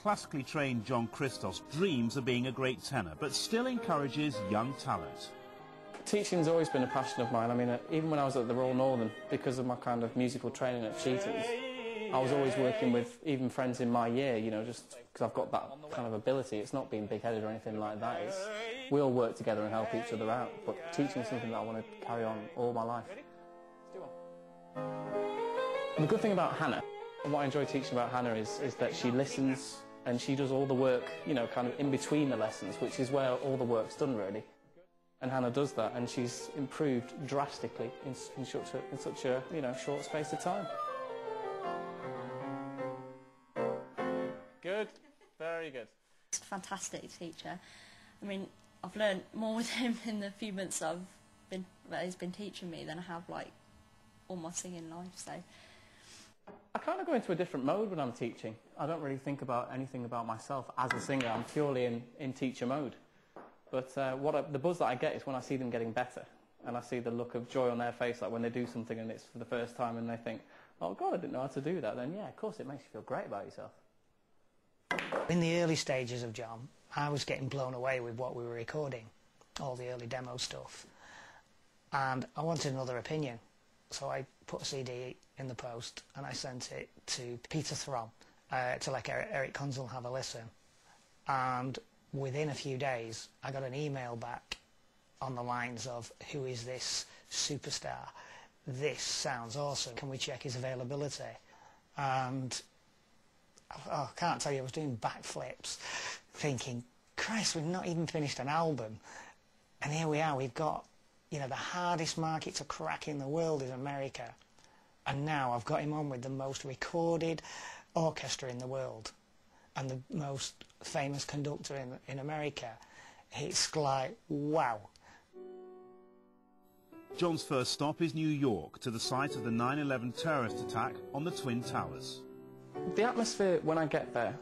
classically trained Jon Christos dreams of being a great tenor, but still encourages young talent. Teaching's always been a passion of mine. I mean, even when I was at the Royal Northern, because of my kind of musical training at Cheetham's, I was always working with even friends in my year, you know, just because I've got that kind of ability. It's not being big-headed or anything like that. We all work together and help each other out, but teaching is something that I want to carry on all my life. Let's do one. The good thing about Hannah, and what I enjoy teaching about Hannah is that she listens and she does all the work, you know, kind of in between the lessons, which is where all the work's done, really. And Hannah does that, and she's improved drastically in such a you know, short space of time. Good, very good. He's a fantastic teacher. I mean, I've learned more with him in the few months that he's been teaching me than I have, like, all my singing life, so. I kind of go into a different mode when I'm teaching. I don't really think about anything about myself as a singer. I'm purely in teacher mode. But the buzz that I get is when I see them getting better, and I see the look of joy on their face, like when they do something and it's for the first time and they think, oh God, I didn't know how to do that. Then yeah, of course it makes you feel great about yourself. In the early stages of Jon, I was getting blown away with what we were recording, all the early demo stuff, and I wanted another opinion. So I put a CD in the post and I sent it to Peter Throm to let Eric Kunzel have a listen. And within a few days, I got an email back on the lines of, who is this superstar? This sounds awesome. Can we check his availability? And I can't tell you, I was doing backflips, thinking, Christ, we've not even finished an album. And here we are, we've got, you know, the hardest market to crack in the world is America. And now I've got him on with the most recorded orchestra in the world and the most famous conductor in America. It's like, wow. Jon's first stop is New York, to the site of the 9/11 terrorist attack on the Twin Towers. The atmosphere when I get there,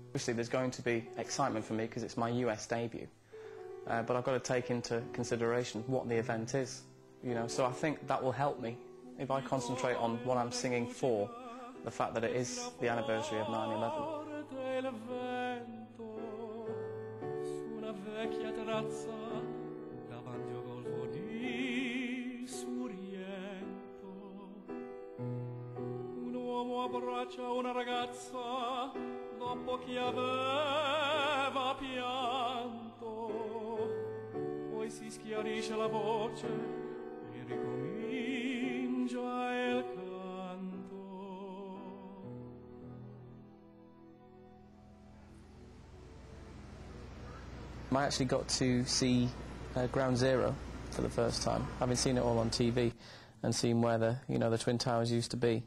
obviously there's going to be excitement for me because it's my US debut. But I've got to take into consideration what the event is, you know, so I think that will help me if I concentrate on what I'm singing for, the fact that it is the anniversary of 9/11. Poi si schiarisce la voce e ricomincia il canto. I actually got to see Ground Zero for the first time, having seen it all on TV and seen where the Twin Towers used to be,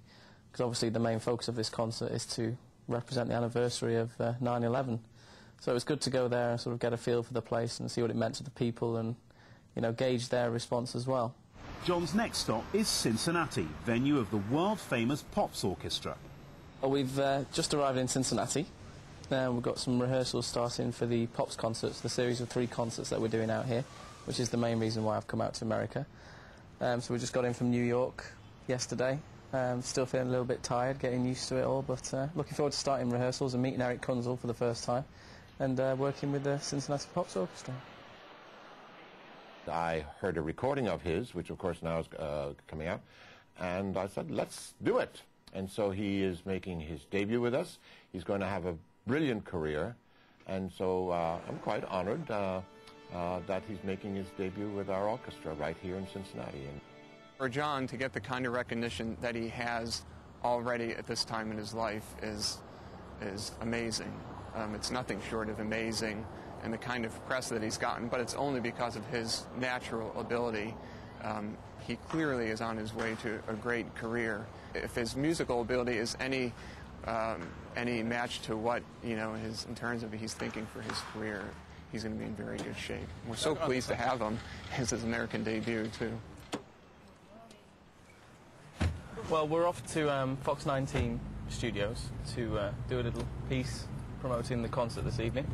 because obviously the main focus of this concert is to represent the anniversary of 9/11. So it was good to go there and sort of get a feel for the place and see what it meant to the people and, you know, gauge their response as well. Jon's next stop is Cincinnati, venue of the world-famous Pops Orchestra. Well, we've just arrived in Cincinnati. We've got some rehearsals starting for the Pops concerts, the series of 3 concerts that we're doing out here, which is the main reason why I've come out to America. So we just got in from New York yesterday. Still feeling a little bit tired, getting used to it all, but looking forward to starting rehearsals and meeting Eric Kunzel for the first time and working with the Cincinnati Pops Orchestra. I heard a recording of his, which of course now is coming out, and I said, let's do it. And so he is making his debut with us. He's going to have a brilliant career, and so I'm quite honored that he's making his debut with our orchestra right here in Cincinnati. And for Jon to get the kind of recognition that he has already at this time in his life is amazing. It's nothing short of amazing, and the kind of press that he's gotten, but it's only because of his natural ability. He clearly is on his way to a great career. If his musical ability is any match to what, you know, in terms of he's thinking for his career, he's going to be in very good shape. We're so pleased to have him as his American debut too. Well, we're off to Fox 19 Studios to do a little piece promoting the concert this evening.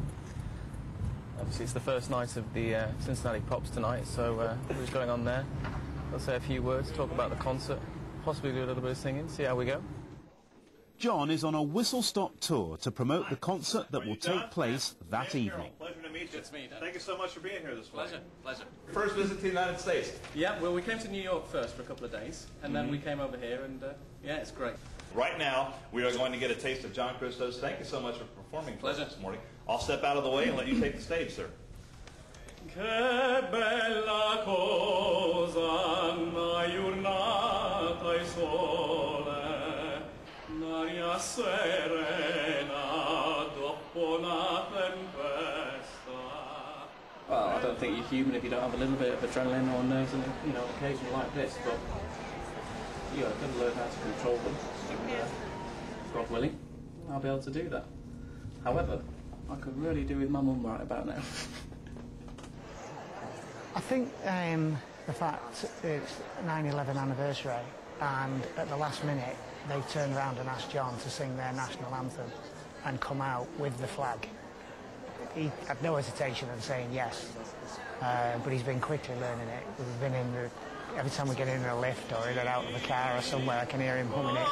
Obviously it's the first night of the Cincinnati Pops tonight, so we're just going on there. I'll say a few words, talk about the concert, possibly do a little bit of singing, see how we go. Jon is on a whistle-stop tour to promote the concert that will take place that evening. Pleasure to meet you. Good to meet you. Thank you so much for being here this morning. Pleasure. First visit to the United States. Yeah, well, we came to New York first for a couple of days, and then we came over here, and yeah, it's great. Right now, we are going to get a taste of Jon Christos. Thank you so much for performing for us this morning. I'll step out of the way and let you take the stage, sir. Che bella cosa una giornata e sole, un'aria serena dopo una tempesta. Well, I don't think you're human if you don't have a little bit of adrenaline or nerves on an occasion like this, but you've got to learn how to control them. God willing, I'll be able to do that. However, I could really do with my mum right about now. I think the fact it's 9/11 anniversary and at the last minute they turned around and asked Jon to sing their national anthem and come out with the flag. He had no hesitation in saying yes, but he's been quickly learning it. We've been in the, every time we get in a lift or in and out of a car or somewhere, I can hear him humming it.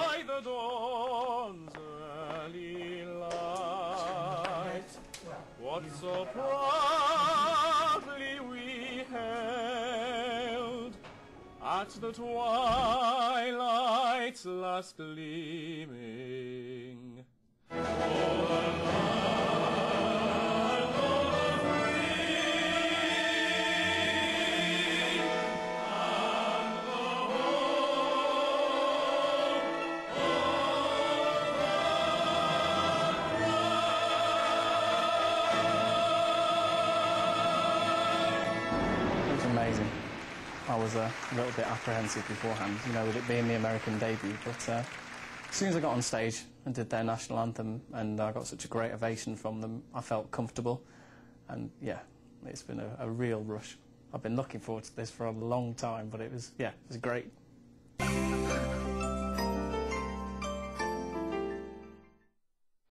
What so proudly we held at the twilight's last gleaming. Amazing. I was a little bit apprehensive beforehand, you know, with it being the American debut, but as soon as I got on stage and did their national anthem and I got such a great ovation from them, I felt comfortable, and yeah, it's been a real rush. I've been looking forward to this for a long time, but it was great.